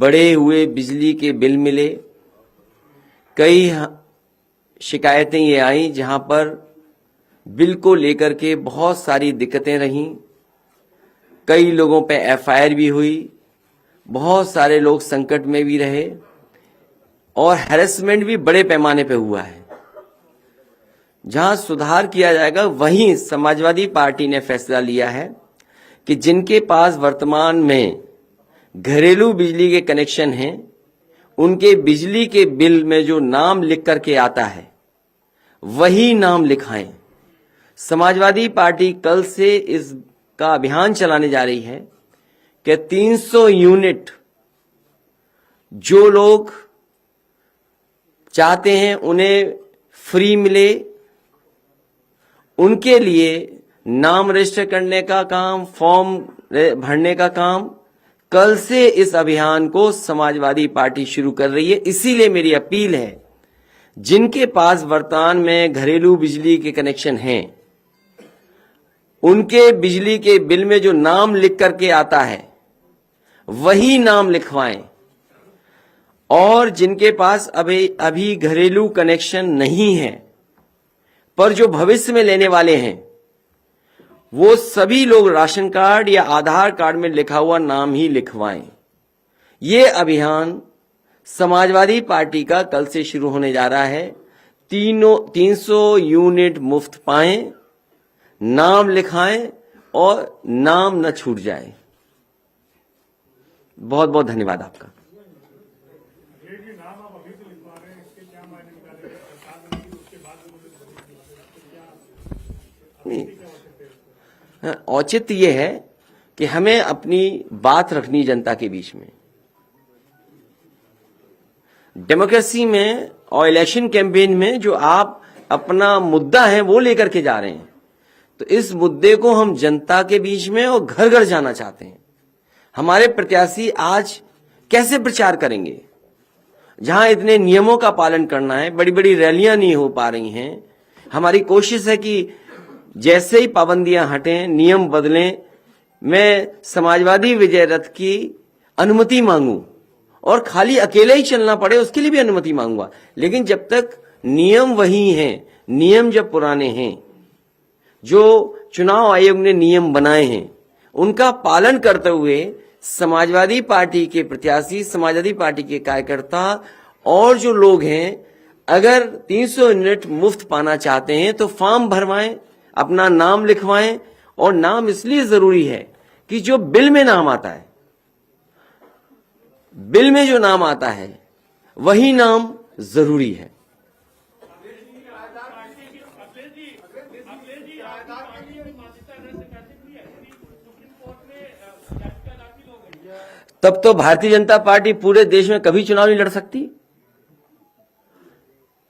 बढ़े हुए बिजली के बिल मिले। कई शिकायतें ये आई जहां पर बिल को लेकर के बहुत सारी दिक्कतें रहीं। कई लोगों पे एफआईआर भी हुई, बहुत सारे लोग संकट में भी रहे और हैरेसमेंट भी बड़े पैमाने पे हुआ है। जहां सुधार किया जाएगा वहीं समाजवादी पार्टी ने फैसला लिया है कि जिनके पास वर्तमान में घरेलू बिजली के कनेक्शन हैं, उनके बिजली के बिल में जो नाम लिख करके आता है वही नाम लिखाएं। समाजवादी पार्टी कल से इसका अभियान चलाने जा रही है कि 300 यूनिट जो लोग चाहते हैं उन्हें फ्री मिले, उनके लिए नाम रजिस्टर करने का काम, फॉर्म भरने का काम कल से इस अभियान को समाजवादी पार्टी शुरू कर रही है। इसीलिए मेरी अपील है, जिनके पास वर्तमान में घरेलू बिजली के कनेक्शन हैं, उनके बिजली के बिल में जो नाम लिख करके आता है वही नाम लिखवाएं। और जिनके पास अभी घरेलू कनेक्शन नहीं है पर जो भविष्य में लेने वाले हैं, वो सभी लोग राशन कार्ड या आधार कार्ड में लिखा हुआ नाम ही लिखवाएं। ये अभियान समाजवादी पार्टी का कल से शुरू होने जा रहा है। 300 यूनिट मुफ्त पाएं, नाम लिखाएं और नाम न छूट जाए। बहुत बहुत धन्यवाद आपका। औचित्य यह है कि हमें अपनी बात रखनी जनता के बीच में। डेमोक्रेसी में और इलेक्शन कैंपेन में जो आप अपना मुद्दा है वो लेकर के जा रहे हैं, तो इस मुद्दे को हम जनता के बीच में और घर घर जाना चाहते हैं। हमारे प्रत्याशी आज कैसे प्रचार करेंगे जहां इतने नियमों का पालन करना है, बड़ी बड़ी रैलियां नहीं हो पा रही हैं। हमारी कोशिश है कि जैसे ही पाबंदियां हटें, नियम बदलें, मैं समाजवादी विजय रथ की अनुमति मांगूं और खाली अकेले ही चलना पड़े उसके लिए भी अनुमति मांगूंगा। लेकिन जब तक नियम वही हैं, नियम जब पुराने हैं, जो चुनाव आयोग ने नियम बनाए हैं, उनका पालन करते हुए समाजवादी पार्टी के प्रत्याशी, समाजवादी पार्टी के कार्यकर्ता और जो लोग हैं, अगर 300 यूनिट मुफ्त पाना चाहते हैं तो फॉर्म भरवाएं, अपना नाम लिखवाएं। और नाम इसलिए जरूरी है कि जो बिल में नाम आता है, बिल में जो नाम आता है वही नाम जरूरी है। तब तो भारतीय जनता पार्टी पूरे देश में कभी चुनाव नहीं लड़ सकती।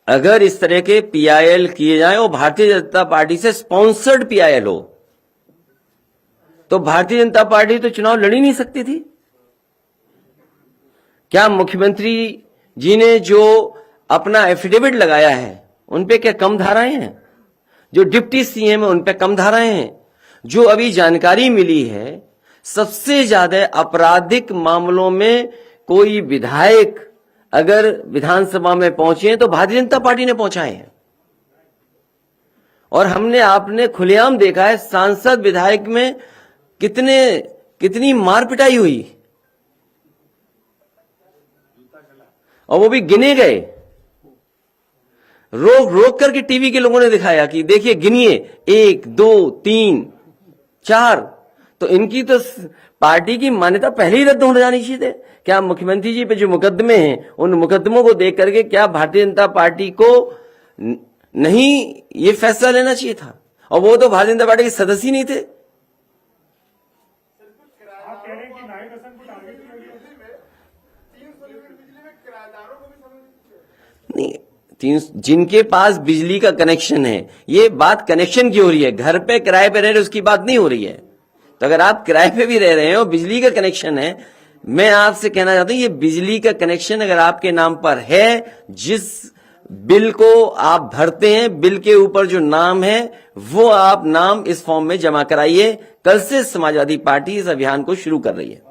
अगर इस तरह के पीआईएल किए जाएं और भारतीय जनता पार्टी से स्पॉन्सर्ड पीआईएल हो, तो भारतीय जनता पार्टी तो चुनाव लड़ ही नहीं सकती थी। क्या मुख्यमंत्री जी ने जो अपना एफिडेविट लगाया है उन पे क्या कम धाराएं हैं? जो डिप्टी सीएम है उन पे कम धाराएं हैं? जो अभी जानकारी मिली है, सबसे ज्यादा आपराधिक मामलों में कोई विधायक अगर विधानसभा में पहुंचे हैं तो भारतीय जनता पार्टी ने पहुंचाए हैं। और आपने खुलेआम देखा है सांसद विधायक में कितनी मार पिटाई हुई, और वो भी गिने गए। रोक करके टीवी के लोगों ने दिखाया कि देखिए गिनिए, 1 2 3 4। तो इनकी तो पार्टी की मान्यता पहले ही रद्द हो जानी चाहिए। क्या मुख्यमंत्री जी पे जो मुकदमे हैं, उन मुकदमों को देख करके क्या भारतीय जनता पार्टी को नहीं ये फैसला लेना चाहिए था? और वो तो भारतीय जनता पार्टी के सदस्य ही नहीं थे। नहीं, जिनके पास बिजली का कनेक्शन है, ये बात कनेक्शन की हो रही है, घर पे किराए पे रह रहे उसकी बात नहीं हो रही है। तो अगर आप किराए पे भी रह रहे हैं और बिजली का कनेक्शन है, मैं आपसे कहना चाहता हूं ये बिजली का कनेक्शन अगर आपके नाम पर है, जिस बिल को आप भरते हैं, बिल के ऊपर जो नाम है वो आप नाम इस फॉर्म में जमा कराइए। कल से समाजवादी पार्टी इस अभियान को शुरू कर रही है।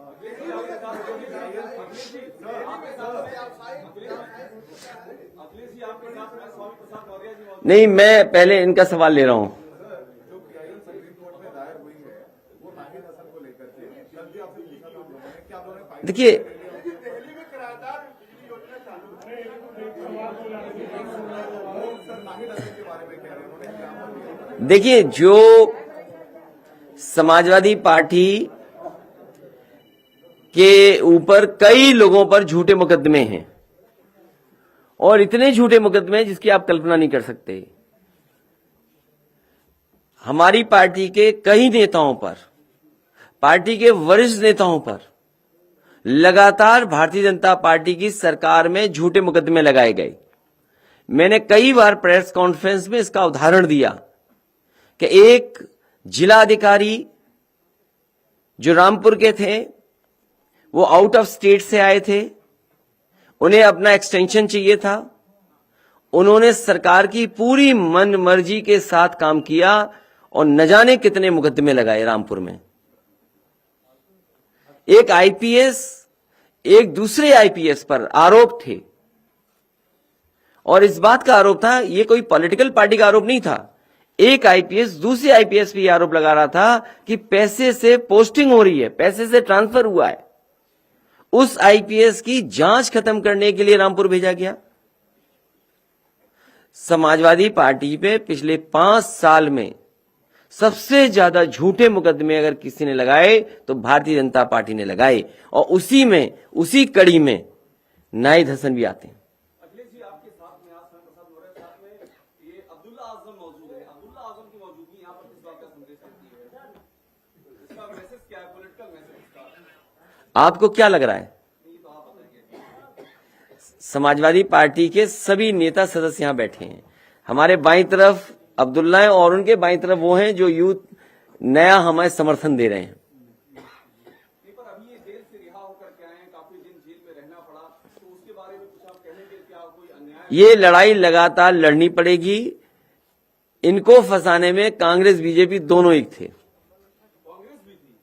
नहीं, मैं पहले इनका सवाल ले रहा हूं। देखिए, जो समाजवादी पार्टी के ऊपर कई लोगों पर झूठे मुकदमे हैं, और इतने झूठे मुकदमे हैं जिसकी आप कल्पना नहीं कर सकते। हमारी पार्टी के कई नेताओं पर, पार्टी के वरिष्ठ नेताओं पर लगातार भारतीय जनता पार्टी की सरकार में झूठे मुकदमे लगाए गए। मैंने कई बार प्रेस कॉन्फ्रेंस में इसका उदाहरण दिया कि एक जिला अधिकारी जो रामपुर के थे, वो आउट ऑफ स्टेट से आए थे, उन्हें अपना एक्सटेंशन चाहिए था। उन्होंने सरकार की पूरी मन मर्जी के साथ काम किया और न जाने कितने मुकदमे लगाए रामपुर में। एक आईपीएस एक दूसरे आईपीएस पर आरोप थे, और इस बात का आरोप था, ये कोई पॉलिटिकल पार्टी का आरोप नहीं था। एक आईपीएस दूसरे आईपीएस पे आरोप लगा रहा था कि पैसे से पोस्टिंग हो रही है, पैसे से ट्रांसफर हुआ है। उस आईपीएस की जांच खत्म करने के लिए रामपुर भेजा गया। समाजवादी पार्टी पे पिछले 5 साल में सबसे ज्यादा झूठे मुकदमे अगर किसी ने लगाए तो भारतीय जनता पार्टी ने लगाए, और उसी कड़ी में नाहिद हसन भी आते हैं। अखिलेश जी, आपके साथ में आज प्रसाद मौर्य साथ में ये अब्दुल्ला आजम मौजूद है। अब्दुल्ला आजम की मौजूदगी यहाँ पर किस बात का संदेश देती है? इसका मैसेज क्या है, पॉलिटिकल मैसेज इसका? आपको क्या लग रहा है? तो आप बताइए। समाजवादी पार्टी के सभी नेता सदस्य यहां बैठे हैं। हमारे बाईं तरफ अब्दुल्ला है और उनके बाईं तरफ वो हैं जो यूथ नया हमें समर्थन दे रहे हैं। पर अभी ये जेल से रिहा होकर के आए हैं, काफी दिन जेल में रहना पड़ा, तो उसके बारे में कुछ आप कहेंगे? क्या कोई अन्याय? ये लड़ाई लगातार लड़नी पड़ेगी। इनको फंसाने में कांग्रेस बीजेपी दोनों एक थे। कांग्रेस भी थी।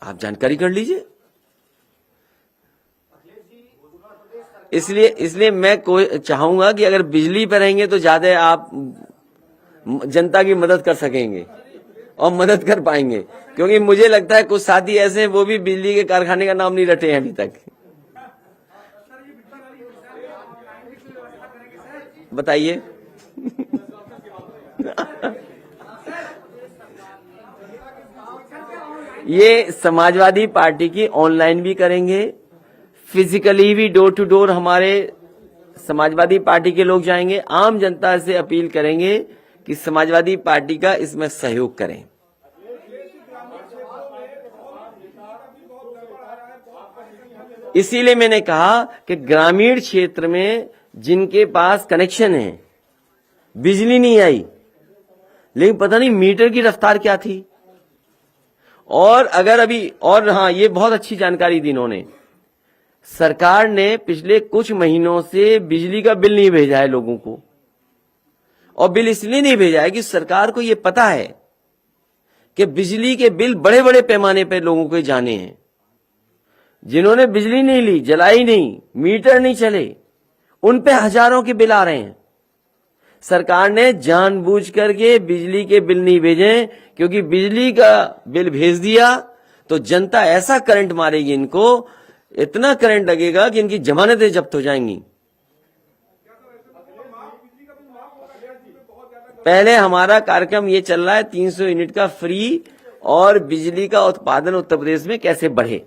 आप जानकारी कर लीजिए। इसलिए मैं चाहूंगा कि अगर बिजली पर रहेंगे तो ज्यादा आप जनता की मदद कर सकेंगे और मदद कर पाएंगे, क्योंकि मुझे लगता है कुछ साथी ऐसे हैं वो भी बिजली के कारखाने का नाम नहीं रटे हैं अभी तक। बताइए। ये समाजवादी पार्टी की ऑनलाइन भी करेंगे, फिजिकली भी डोर टू डोर हमारे समाजवादी पार्टी के लोग जाएंगे। आम जनता से अपील करेंगे कि समाजवादी पार्टी का इसमें सहयोग करें। इसीलिए मैंने कहा कि ग्रामीण क्षेत्र में जिनके पास कनेक्शन है, बिजली नहीं आई, लेकिन पता नहीं मीटर की रफ्तार क्या थी, और अगर अभी, और हाँ, ये बहुत अच्छी जानकारी दी इन्होंने, सरकार ने पिछले कुछ महीनों से बिजली का बिल नहीं भेजा है लोगों को। और बिल इसलिए नहीं भेजा है कि सरकार को यह पता है कि बिजली के बिल बड़े बड़े पैमाने पर लोगों को जाने हैं। जिन्होंने बिजली नहीं ली, जलाई नहीं, मीटर नहीं चले, उन पे हजारों के बिल आ रहे हैं। सरकार ने जानबूझ करके बिजली के बिल नहीं भेजे, क्योंकि बिजली का बिल भेज दिया तो जनता ऐसा करंट मारेगी, इनको इतना करंट लगेगा कि इनकी जमानतें जब्त हो जाएंगी। पहले हमारा कार्यक्रम ये चल रहा है 300 यूनिट का फ्री, और बिजली का उत्पादन उत्तर प्रदेश में कैसे बढ़े।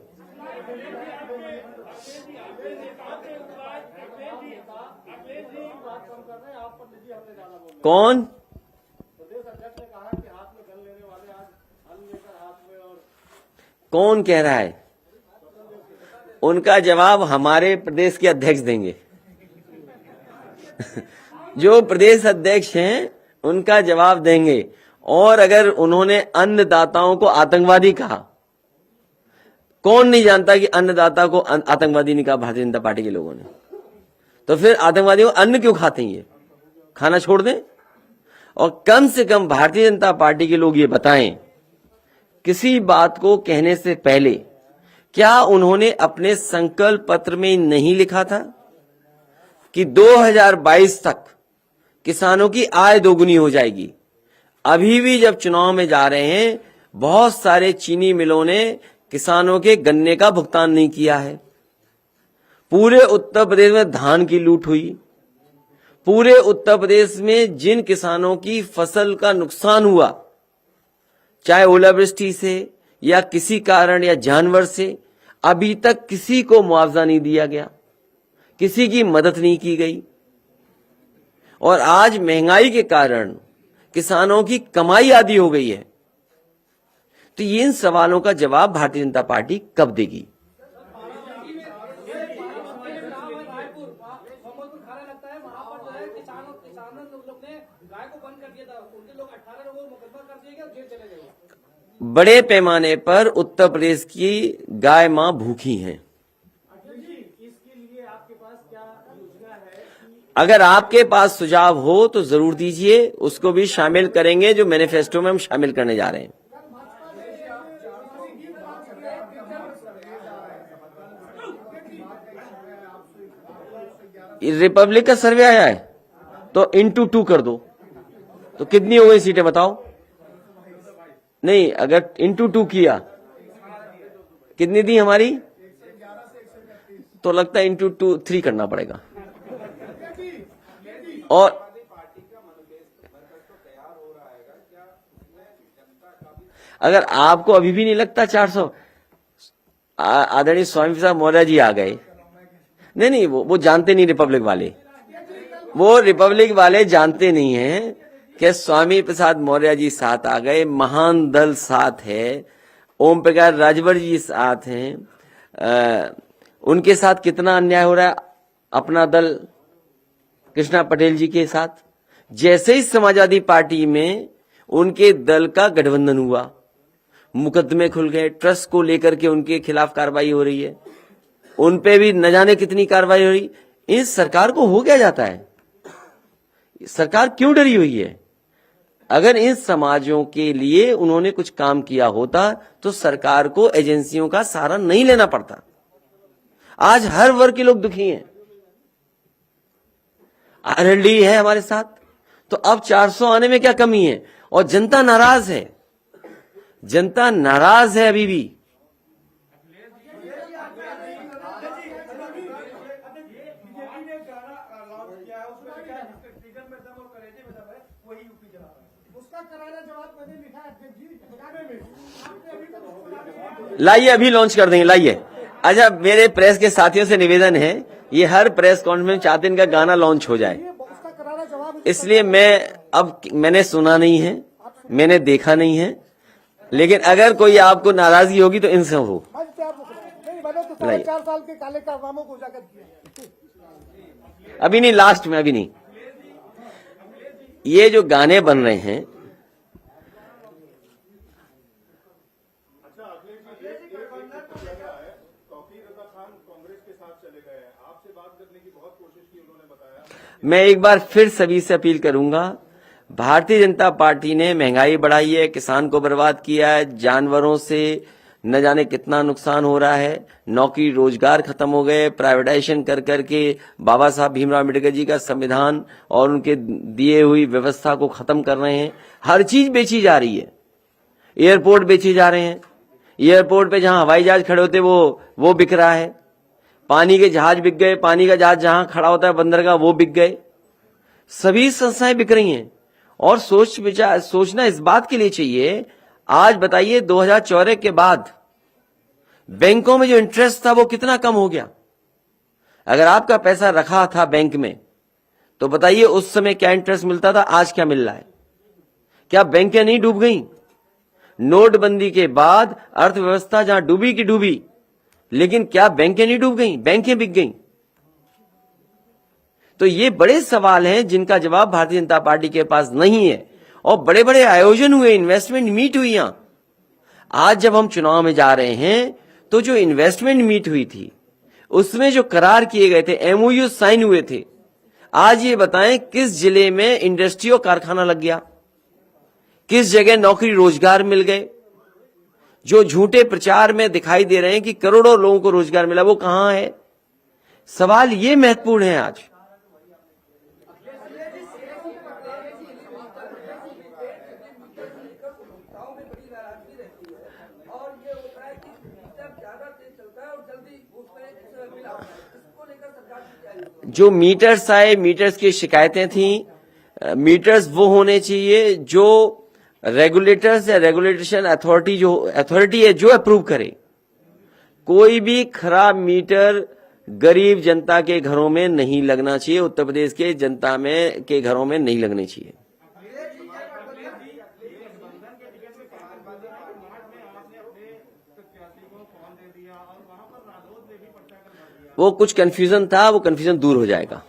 कौन? कौन कह रहा है? उनका जवाब हमारे प्रदेश के अध्यक्ष देंगे। जो प्रदेश अध्यक्ष हैं उनका जवाब देंगे। और अगर उन्होंने अन्नदाताओं को आतंकवादी कहा, कौन नहीं जानता कि अन्नदाता को आतंकवादी नहीं कहा भारतीय जनता पार्टी के लोगों ने, तो फिर आतंकवादियों को अन्न क्यों खाते हैं? ये खाना छोड़ दें। और कम से कम भारतीय जनता पार्टी के लोग ये बताएं, किसी बात को कहने से पहले क्या उन्होंने अपने संकल्प पत्र में नहीं लिखा था कि 2022 तक किसानों की आय दोगुनी हो जाएगी? अभी भी जब चुनाव में जा रहे हैं, बहुत सारे चीनी मिलों ने किसानों के गन्ने का भुगतान नहीं किया है। पूरे उत्तर प्रदेश में धान की लूट हुई। पूरे उत्तर प्रदेश में जिन किसानों की फसल का नुकसान हुआ, चाहे ओलावृष्टि से या किसी कारण या जानवर से, अभी तक किसी को मुआवजा नहीं दिया गया, किसी की मदद नहीं की गई। और आज महंगाई के कारण किसानों की कमाई आधी हो गई है। तो ये इन सवालों का जवाब भारतीय जनता पार्टी कब देगी? बड़े पैमाने पर उत्तर प्रदेश की गाय मां भूखी हैं। अगर आपके पास सुझाव हो तो जरूर दीजिए, उसको भी शामिल करेंगे, जो मैनिफेस्टो में हम शामिल करने जा रहे हैं। रिपब्लिक का सर्वे आया है तो इंटू 2 कर दो, तो कितनी हो गई सीटें बताओ? नहीं, अगर इंटू 2 किया, कितनी दी हमारी? तो लगता है इंटू 3 करना पड़ेगा। और अगर आपको अभी भी नहीं लगता 400, आदरणीय स्वामी प्रसाद मौर्य जी आ गए। नहीं, वो जानते नहीं, रिपब्लिक वाले, वो रिपब्लिक वाले जानते नहीं हैं कि स्वामी प्रसाद मौर्य जी साथ आ गए, महान दल साथ है, ओम प्रकाश राजभर जी साथ हैं। उनके साथ कितना अन्याय हो रहा है अपना दल कृष्णा पटेल जी के साथ। जैसे ही समाजवादी पार्टी में उनके दल का गठबंधन हुआ, मुकदमे खुल गए, ट्रस्ट को लेकर के उनके खिलाफ कार्रवाई हो रही है, उन पे भी न जाने कितनी कार्रवाई हो रही। इस सरकार को हो क्या जाता है? सरकार क्यों डरी हुई है? अगर इन समाजों के लिए उन्होंने कुछ काम किया होता तो सरकार को एजेंसियों का सहारा नहीं लेना पड़ता। आज हर वर्ग के लोग दुखी हैं। आरएलडी है हमारे साथ, तो अब 400 आने में क्या कमी है? और जनता नाराज है, जनता नाराज है अभी भी। लाइए, अभी लॉन्च कर देंगे, लाइए। अच्छा, मेरे प्रेस के साथियों से निवेदन है, ये हर प्रेस कॉन्फ्रेंस चाहते हैं इनका गाना लॉन्च हो जाए, इसलिए मैंने सुना नहीं है, मैंने देखा नहीं है, लेकिन अगर कोई आपको नाराजगी होगी तो इनसे हो। 4 साल के काले कारनामों को उजागर किया। अभी नहीं, लास्ट में, अभी नहीं। ये जो गाने बन रहे हैं, मैं एक बार फिर सभी से अपील करूंगा, भारतीय जनता पार्टी ने महंगाई बढ़ाई है, किसान को बर्बाद किया है, जानवरों से न जाने कितना नुकसान हो रहा है, नौकरी रोजगार खत्म हो गए, प्राइवेटाइजेशन कर करके बाबा साहब भीमराव अम्बेडकर जी का संविधान और उनके दिए हुई व्यवस्था को खत्म कर रहे हैं। हर चीज बेची जा रही है, एयरपोर्ट बेचे जा रहे हैं, एयरपोर्ट पे जहां हवाई जहाज खड़े होते वो बिक रहा है, पानी के जहाज बिक गए, पानी का जहाज जहां खड़ा होता है बंदरगाह वो बिक गए, सभी संस्थाएं बिक रही हैं। और सोचना इस बात के लिए चाहिए, आज बताइए 2014 के बाद बैंकों में जो इंटरेस्ट था वो कितना कम हो गया। अगर आपका पैसा रखा था बैंक में तो बताइए उस समय क्या इंटरेस्ट मिलता था, आज क्या मिल रहा है? क्या बैंकें नहीं डूब गई? नोटबंदी के बाद अर्थव्यवस्था जहां डूबी की डूबी, लेकिन क्या बैंकें नहीं डूब गई? बैंकें बिक गई। तो ये बड़े सवाल हैं जिनका जवाब भारतीय जनता पार्टी के पास नहीं है। और बड़े बड़े आयोजन हुए, इन्वेस्टमेंट मीट हुई। यहां आज जब हम चुनाव में जा रहे हैं तो जो इन्वेस्टमेंट मीट हुई थी उसमें जो करार किए गए थे, एमओयू साइन हुए थे, आज ये बताएं किस जिले में इंडस्ट्री और कारखाना लग गया, किस जगह नौकरी रोजगार मिल गए, जो झूठे प्रचार में दिखाई दे रहे हैं कि करोड़ों लोगों को रोजगार मिला, वो कहां है? सवाल ये महत्वपूर्ण है आज। जो मीटर्स आए, मीटर्स की शिकायतें थी, मीटर्स वो होने चाहिए जो रेगुलेटर्स या रेगुलेशन अथॉरिटी है जो अप्रूव करे। कोई भी खराब मीटर गरीब जनता के घरों में नहीं लगना चाहिए, उत्तर प्रदेश के जनता में के घरों में नहीं लगने चाहिए। वो कुछ कंफ्यूजन था, वो कंफ्यूजन दूर हो जाएगा।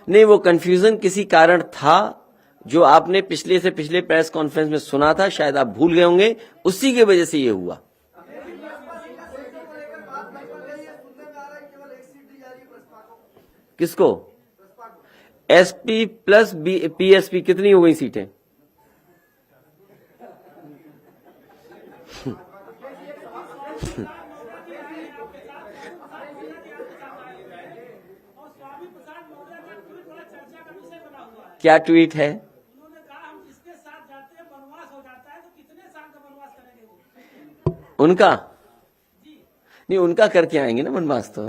नहीं, वो कंफ्यूजन किसी कारण था जो आपने पिछले प्रेस कॉन्फ्रेंस में सुना था, शायद आप भूल गए होंगे, उसी की वजह से ये हुआ। किसको? एसपी प्लस पीएसपी कितनी हो गई सीटें? क्या ट्वीट है? उन्होंने कहा हम जिसके साथ जाते हैं वनवास हो जाता है, तो कितने साल का वनवास करेंगे वो? उनका नहीं, उनका करके आएंगे ना वनवास तो।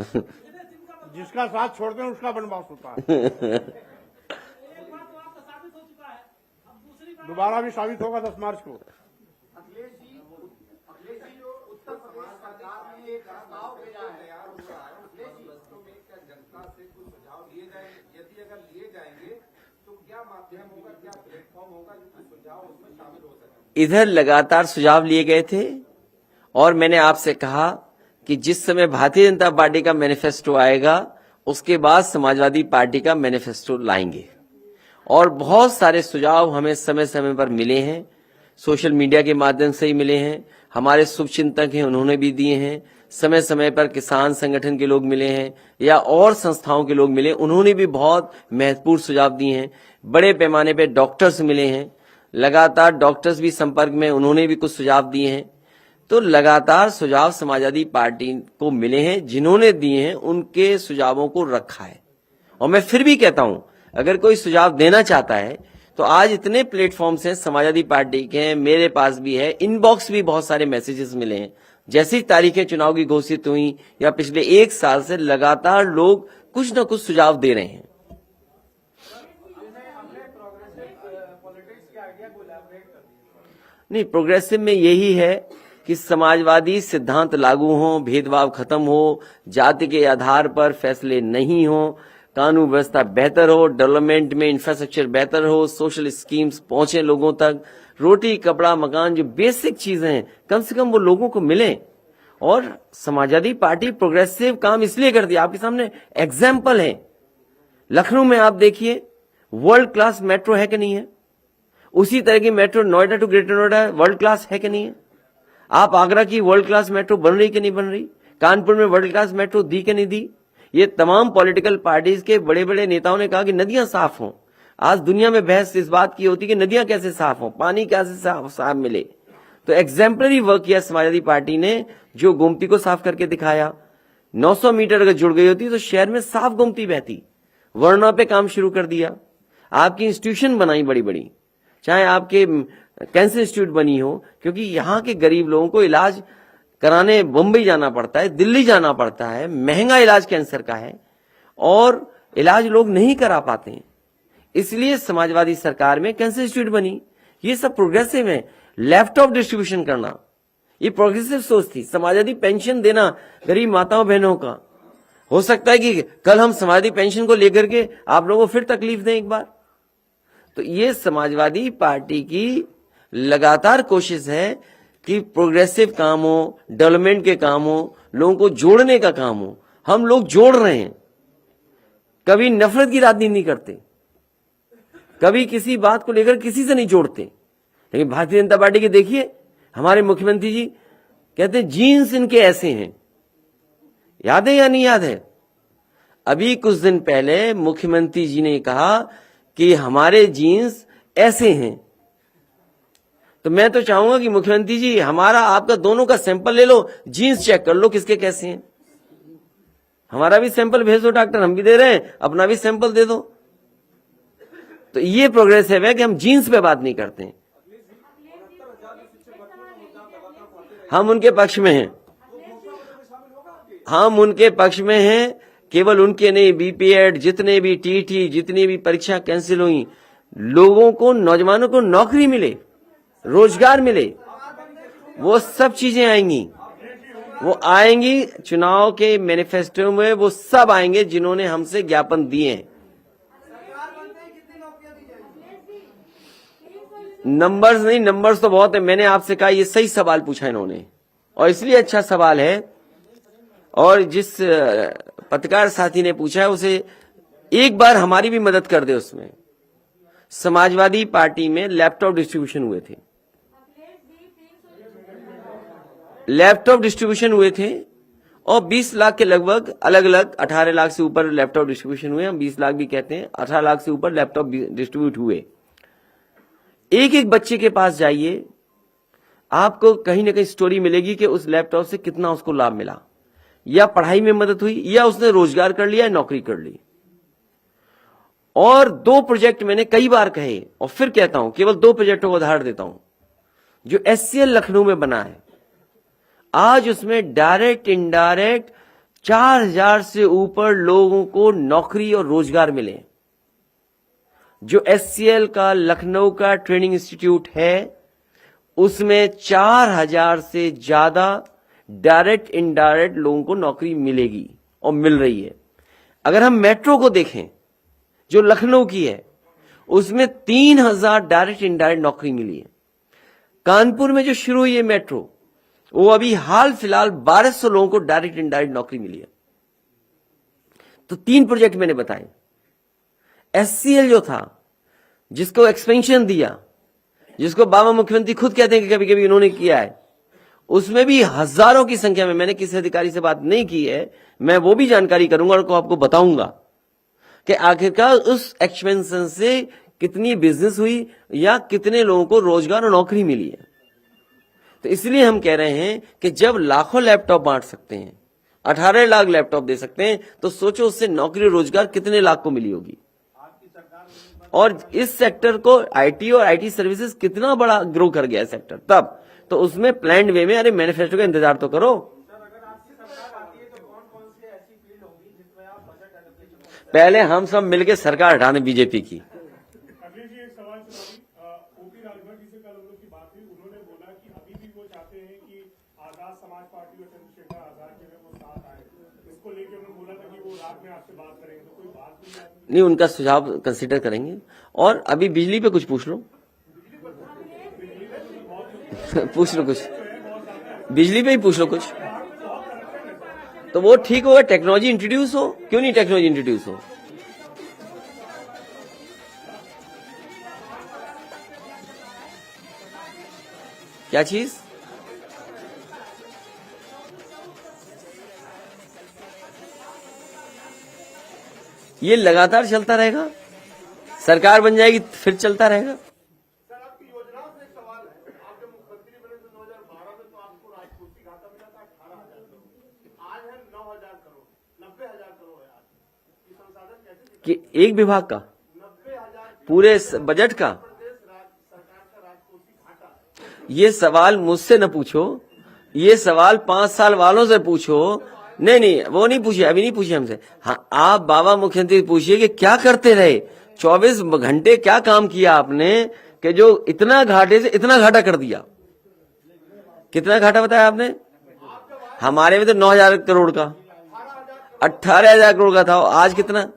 जिसका साथ छोड़ते हैं उसका वनवास होता है। एक बार तो आपका साबित हो चुका है, अब दूसरी बार दोबारा भी साबित होगा 10 मार्च को। अखिलेश जी जो उत्तर प्रदेश सरकार ने एक प्रस्ताव भेजा है तैयार हो रहा है, अखिलेश जी वास्तव में क्या जनता से कुछ सुझाव लिए जाएंगे? यदि अगर लिए जाएंगे तो क्या माध्यम होगा, क्या प्लेटफॉर्म होगा जो कुछ सुझाव उसमें शामिल हो सके? इधर लगातार सुझाव लिए गए थे और मैंने आपसे कहा कि जिस समय भारतीय जनता पार्टी का मैनिफेस्टो आएगा उसके बाद समाजवादी पार्टी का मैनिफेस्टो लाएंगे। और बहुत सारे सुझाव हमें समय समय पर मिले हैं, सोशल मीडिया के माध्यम से ही मिले हैं, हमारे शुभचिंतक हैं उन्होंने भी दिए हैं, समय समय पर किसान संगठन के लोग मिले हैं या और संस्थाओं के लोग मिले, उन्होंने भी बहुत महत्वपूर्ण सुझाव दिए हैं। बड़े पैमाने पर डॉक्टर्स मिले हैं, लगातार डॉक्टर्स भी संपर्क में, उन्होंने भी कुछ सुझाव दिए हैं। तो लगातार सुझाव समाजवादी पार्टी को मिले हैं, जिन्होंने दिए हैं उनके सुझावों को रखा है। और मैं फिर भी कहता हूं, अगर कोई सुझाव देना चाहता है तो आज इतने प्लेटफॉर्म्स हैं समाजवादी पार्टी के, मेरे पास भी है, इनबॉक्स भी बहुत सारे मैसेजेस मिले हैं। जैसी तारीखें चुनाव की घोषित हुई या पिछले 1 साल से लगातार लोग कुछ न कुछ सुझाव दे रहे हैं। नहीं, प्रोग्रेसिव में यही है कि समाजवादी सिद्धांत लागू हो, भेदभाव खत्म हो, जाति के आधार पर फैसले नहीं हो, कानून व्यवस्था बेहतर हो, डेवलपमेंट में इंफ्रास्ट्रक्चर बेहतर हो, सोशल स्कीम्स पहुंचे लोगों तक, रोटी कपड़ा मकान जो बेसिक चीजें हैं कम से कम वो लोगों को मिले। और समाजवादी पार्टी प्रोग्रेसिव काम इसलिए करती है, आपके सामने एग्जाम्पल है। लखनऊ में आप देखिए, वर्ल्ड क्लास मेट्रो है कि नहीं है? उसी तरह की metro Noida to greater Noida world class है कि नहीं है? आप आगरा की वर्ल्ड क्लास मेट्रो बन रही कि नहीं बन रही? कानपुर में वर्ल्ड क्लास मेट्रो दी कि नहीं दी? ये तमाम पॉलिटिकल पार्टीज के बड़े बड़े नेताओं ने कहा कि नदियां साफ हों। आज दुनिया में बहस इस बात की होती कि नदियां कैसे साफ हों, पानी कैसे साफ मिले। तो एग्जाम्पलरी वर्क किया समाजवादी पार्टी ने, जो गोमती को साफ करके दिखाया। 900 मीटर अगर जुड़ गई होती तो शहर में साफ गोमती बहती। वर्णा पे काम शुरू कर दिया, आपकी इंस्टीट्यूशन बनाई बड़ी बड़ी, चाहे आपके कैंसर इंस्टीट्यूट बनी हो, क्योंकि यहाँ के गरीब लोगों को इलाज कराने मुंबई जाना पड़ता है, दिल्ली जाना पड़ता है, महंगा इलाज कैंसर का है और इलाज लोग नहीं करा पाते हैं। इसलिए समाजवादी सरकार में कैंसर इंस्टीट्यूट बनी। ये सब प्रोग्रेसिव है। लैपटॉप डिस्ट्रीब्यूशन करना, ये प्रोग्रेसिव सोच थी। समाजवादी पेंशन देना गरीब माताओं बहनों का, हो सकता है कि कल हम समाजवादी पेंशन को लेकर के आप लोगों को फिर तकलीफ दें एक बार। तो ये समाजवादी पार्टी की लगातार कोशिश है कि प्रोग्रेसिव काम हो, डेवलपमेंट के काम हो, लोगों को जोड़ने का काम हो। हम लोग जोड़ रहे हैं, कभी नफरत की राजनीति नहीं करते, कभी किसी बात को लेकर किसी से नहीं जोड़ते। लेकिन भारतीय जनता पार्टी के देखिए, हमारे मुख्यमंत्री जी कहते हैं जीन्स इनके ऐसे हैं। याद है या नहीं याद है? अभी कुछ दिन पहले मुख्यमंत्री जी ने कहा कि हमारे जीन्स ऐसे हैं। तो मैं तो चाहूंगा कि मुख्यमंत्री जी हमारा आपका दोनों का सैंपल ले लो, जीन्स चेक कर लो किसके कैसे हैं। हमारा भी सैंपल भेज दो डॉक्टर, हम भी दे रहे हैं, अपना भी सैंपल दे दो। तो ये प्रोग्रेसिव है कि हम जीन्स पे बात नहीं करते हैं। हम उनके पक्ष में हैं, हम उनके पक्ष में हैं। केवल उनके नहीं, बीपीएड, जितने भी टीटी, जितनी भी परीक्षा कैंसिल हुई, लोगों को, नौजवानों को नौकरी मिले, रोजगार मिले, वो सब चीजें आएंगी। वो आएंगी चुनाव के मैनिफेस्टो में, वो सब आएंगे जिन्होंने हमसे ज्ञापन दिए हैं। नंबर्स नहीं, नंबर्स तो बहुत है। मैंने आपसे कहा ये सही सवाल पूछा इन्होंने, और इसलिए अच्छा सवाल है। और जिस पत्रकार साथी ने पूछा है उसे एक बार हमारी भी मदद कर दे। उसमें समाजवादी पार्टी में लैपटॉप डिस्ट्रीब्यूशन हुए थे, लैपटॉप डिस्ट्रीब्यूशन हुए थे, और 20 लाख के लगभग, अलग अलग 18 लाख से ऊपर लैपटॉप डिस्ट्रीब्यूशन हुए। हम 20 लाख भी कहते हैं, 18 लाख से ऊपर लैपटॉप डिस्ट्रीब्यूट हुए। एक एक बच्चे के पास जाइए, आपको कहीं ना कहीं स्टोरी मिलेगी कि उस लैपटॉप से कितना उसको लाभ मिला, या पढ़ाई में मदद हुई, या उसने रोजगार कर लिया, नौकरी कर ली। और 2 प्रोजेक्ट मैंने कई बार कहे, और फिर कहता हूं, केवल 2 प्रोजेक्टों को उदाहरण देता हूं जो एचसीएल लखनऊ में बना है। आज उसमें डायरेक्ट इनडायरेक्ट 4000 से ऊपर लोगों को नौकरी और रोजगार मिले। जो एचसीएल का लखनऊ का ट्रेनिंग इंस्टीट्यूट है, उसमें 4000 से ज्यादा डायरेक्ट इनडायरेक्ट लोगों को नौकरी मिलेगी और मिल रही है। अगर हम मेट्रो को देखें जो लखनऊ की है, उसमें 3000 डायरेक्ट इनडायरेक्ट नौकरी मिली है। कानपुर में जो शुरू हुई है मेट्रो, वो अभी हाल फिलहाल 1200 लोगों को डायरेक्ट इनडायरेक्ट नौकरी मिली है। तो 3 प्रोजेक्ट मैंने बताए। एचसीएल जो था, जिसको एक्सपेंशन दिया, जिसको बाबा मुख्यमंत्री खुद कहते हैं कि कभी कभी उन्होंने किया है, उसमें भी हजारों की संख्या में, मैंने किसी अधिकारी से बात नहीं की है, मैं वो भी जानकारी करूंगा और आपको बताऊंगा कि आखिरकार उस एक्सपेंशन से कितनी बिजनेस हुई या कितने लोगों को रोजगार और नौकरी मिली है। तो इसलिए हम कह रहे हैं कि जब लाखों लैपटॉप बांट सकते हैं, 18 लाख लैपटॉप दे सकते हैं, तो सोचो उससे नौकरी और रोजगार कितने लाख को मिली होगी। और इस सेक्टर को, आईटी और आईटी सर्विसेज कितना बड़ा ग्रो कर गया है सेक्टर, तब तो उसमें प्लान्ड वे में, अरे मैनिफेस्टो का इंतजार तो करो। पहले हम सब मिलकर सरकार हटाने बीजेपी की। अखिलेश जी, एक सवाल ओपी राजभर जी से कल हम लोग की बात हुई, उन्होंने बोला कि अभी भी वो चाहते हैं कि आजाद समाज पार्टी और चंद्रशेखर आजाद जो है वो साथ आए। इसको लेकर उन्होंने बोला था कि वो रात में आपसे बात करेंगे, तो कोई बात नहीं, उनका सुझाव कंसीडर करेंगे। और अभी बिजली पे कुछ पूछ लो पूछ लो कुछ, बिजली पे ही पूछ लो कुछ, तो वो ठीक होगा। टेक्नोलॉजी इंट्रोड्यूस हो, क्यों नहीं टेक्नोलॉजी इंट्रोड्यूस हो। क्या चीज? ये लगातार चलता रहेगा, सरकार बन जाएगी फिर चलता रहेगा। सर, आपकी योजनाओं से एक सवाल है। आप जब मुख्यमंत्री बने थे 2012 में, तो आपको राजकोषीय घाटा मिला था 18,000 करोड़। आज है 9,000 करोड़, 90,000 करोड़ है आज। ये संसाधन कैसे कि एक विभाग का, 90,000 पूरे बजट का? सरकार का राजकोषीय घाटा है। ये सवाल मुझसे न पूछो, ये सवाल 5 साल वालों से पूछो। नहीं, वो नहीं पूछिए, अभी नहीं पूछिए हमसे। हाँ, आप बाबा मुख्यमंत्री पूछिए कि क्या करते रहे 24 घंटे, क्या काम किया आपने कि जो इतना घाटे से इतना घाटा कर दिया। कितना घाटा बताया आपने? हमारे में तो 9,000 करोड़ का, 18,000 करोड़ का था। आज कितना?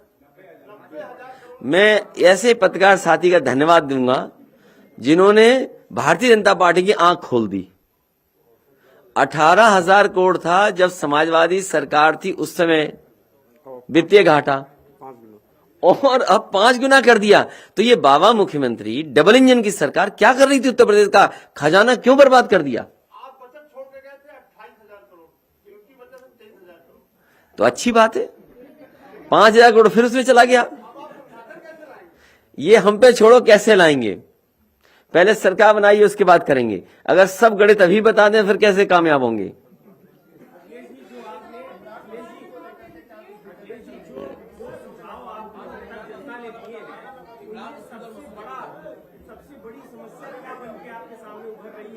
मैं ऐसे पत्रकार साथी का धन्यवाद दूंगा जिन्होंने भारतीय जनता पार्टी की आंख खोल दी। 18,000 करोड़ था जब समाजवादी सरकार थी, उस समय वित्तीय घाटा, और अब 5 गुना कर दिया। तो ये बाबा मुख्यमंत्री डबल इंजन की सरकार क्या कर रही थी? उत्तर प्रदेश का खजाना क्यों बर्बाद कर दिया? आप बचत छोड़ के गए थे 28,000 करोड़, इनकी वजह से 23,000 करोड़। तो अच्छी बात है, 5,000 करोड़ फिर उसमें चला गया। ये हम पे छोड़ो कैसे लाएंगे। पहले सरकार बनाइए, उसके बाद करेंगे। अगर सब गणित अभी बता दें फिर कैसे कामयाब होंगे?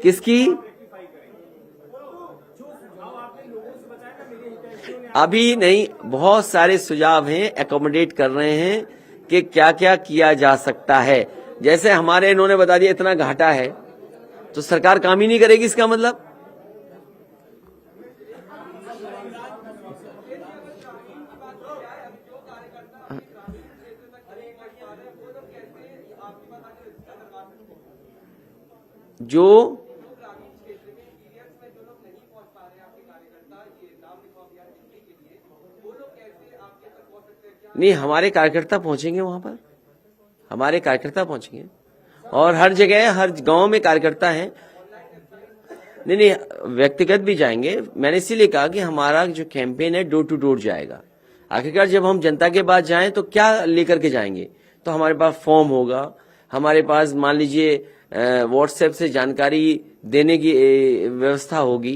किसकी? अभी नहीं, बहुत सारे सुझाव हैं, एकोमोडेट कर रहे हैं कि क्या क्या किया जा सकता है। जैसे हमारे इन्होंने बता दिया इतना घाटा है, तो सरकार काम ही नहीं करेगी, इसका मतलब? जो नहीं, हमारे कार्यकर्ता पहुंचेंगे वहां पर, हमारे कार्यकर्ता पहुंचेंगे, और हर जगह हर गांव में कार्यकर्ता हैं। नहीं, व्यक्तिगत भी जाएंगे। मैंने इसीलिए कहा कि हमारा जो कैंपेन है डोर टू डोर जाएगा। आखिरकार जब हम जनता के पास जाएं तो क्या लेकर के जाएंगे? तो हमारे पास फॉर्म होगा, हमारे पास मान लीजिए व्हाट्सएप से जानकारी देने की व्यवस्था होगी।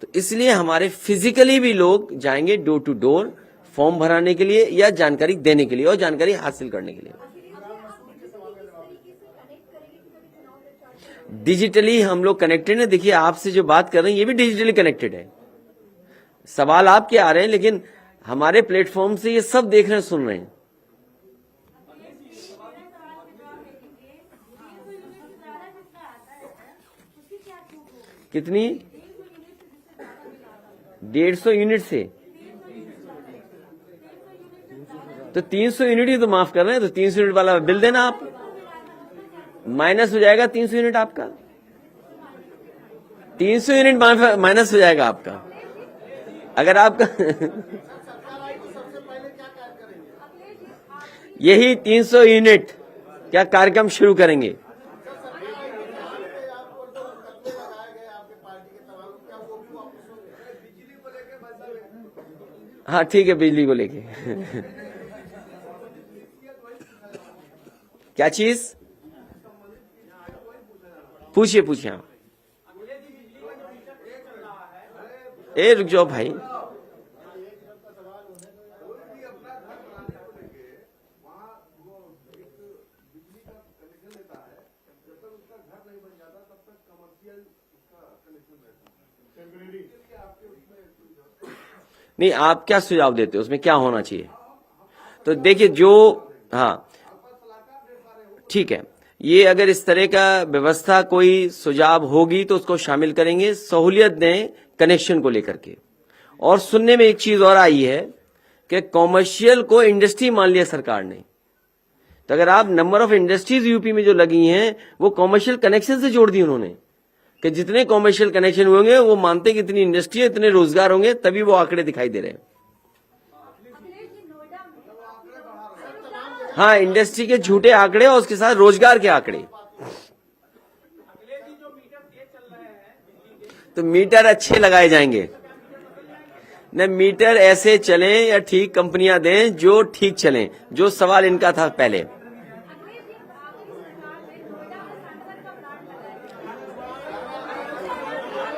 तो इसलिए हमारे फिजिकली भी लोग जाएंगे डोर टू डोर, फॉर्म भराने के लिए या जानकारी देने के लिए और जानकारी हासिल करने के लिए। डिजिटली हम लोग कनेक्टेड है। देखिए, आपसे जो बात कर रहे हैं ये भी डिजिटली कनेक्टेड है। सवाल आपके आ रहे हैं, लेकिन हमारे प्लेटफॉर्म से ये सब देख रहे हैं, सुन रहे हैं। कितनी? 150 यूनिट से? तो 300 यूनिट ही तो माफ कर रहे हैं, तो 300 यूनिट वाला बिल देना आप, माइनस हो जाएगा 300 यूनिट आपका, 300 यूनिट माइनस हो जाएगा आपका। अगर आपका यही 300 यूनिट क्या कार्यक्रम शुरू करेंगे? हाँ ठीक है, बिजली को लेके क्या चीज? पूछिए पूछिए। आप रुक जाओ भाई। नहीं, आप क्या सुझाव देते हो, उसमें क्या होना चाहिए? तो देखिए, जो हाँ ठीक है, ये अगर इस तरह का व्यवस्था कोई सुझाव होगी तो उसको शामिल करेंगे, सहूलियत दें कनेक्शन को लेकर के। और सुनने में एक चीज और आई है कि कॉमर्शियल को इंडस्ट्री मान लिया सरकार ने। तो अगर आप नंबर ऑफ इंडस्ट्रीज यूपी में जो लगी हैं वो कॉमर्शियल कनेक्शन से जोड़ दी उन्होंने, कि जितने कॉमर्शियल कनेक्शन होंगे वो मानते कि इतनी इंडस्ट्री है, इतने रोजगार होंगे, तभी वो आंकड़े दिखाई दे रहे हैं। हाँ, इंडस्ट्री के झूठे आंकड़े और उसके साथ रोजगार के आंकड़े। तो मीटर अच्छे लगाए जाएंगे न, मीटर ऐसे चलें या ठीक कंपनियां दें जो ठीक चलें, जो सवाल इनका था पहले।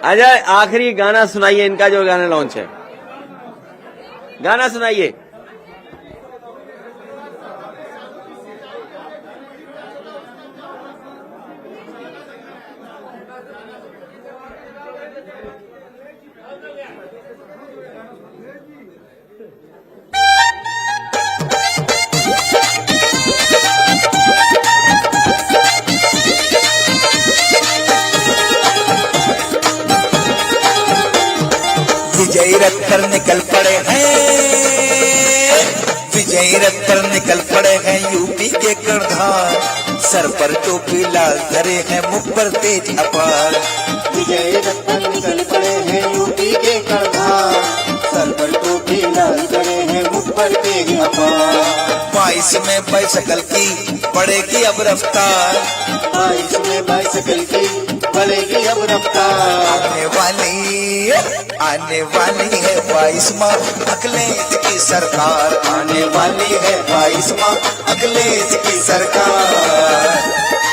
अजय, आखिरी गाना सुनाइए इनका, जो गाना लॉन्च है, गाना सुनाइए। विजय रथ कर निकल पड़े हैं, विजय रथ कर निकल पड़े हैं यूपी के कर्णधार। सर पर टोपी लाल धरे हैं, मुख पर तेज अपार। विजय रथ पर निकल पड़े हैं यूपी के कर्णधार। सर पर टोपी लाल धरे हैं, मुख पर तेज अपार। 22 में बाइसिकल की बढ़ेगी अब रफ्तार। 22 में बाइसिकल की बढ़ेगी अब रफ्तार। आने वाली है 22वां अखिलेश की सरकार। आने वाली है 22वां अखिलेश की सरकार।